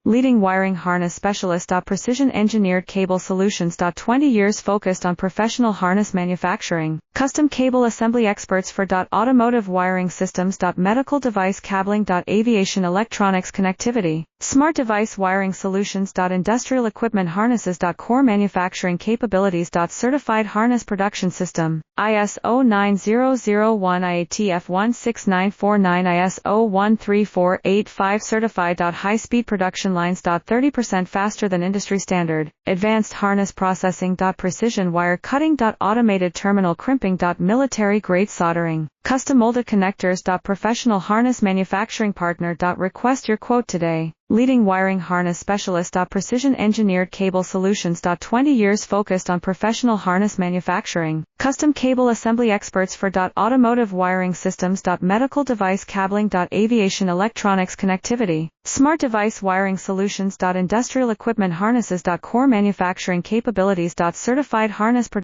Leading wiring harness specialist. Precision engineered cable solutions. 20 years focused on professional harness manufacturing. Custom cable assembly experts for automotive wiring systems. Medical device cabling. Aviation electronics connectivity. Smart device wiring solutions. Industrial equipment harnesses. Core manufacturing capabilities. Certified harness production system. ISO 9001 IATF 16949 ISO 13485 certified. High-speed production lines. 30% faster than industry standard. Advanced harness processing. Precision wire cutting. Automated terminal crimping. Military grade soldering. Custom molded connectors. Professional harness manufacturing partner. Request your quote today. Leading wiring harness specialist. Precision engineered cable solutions. 20 years focused on professional harness manufacturing. Custom cable assembly experts for automotive wiring systems. Medical device cabling. Aviation electronics connectivity. Smart device wiring solutions. Industrial equipment harnesses. Core manufacturing capabilities. Certified harness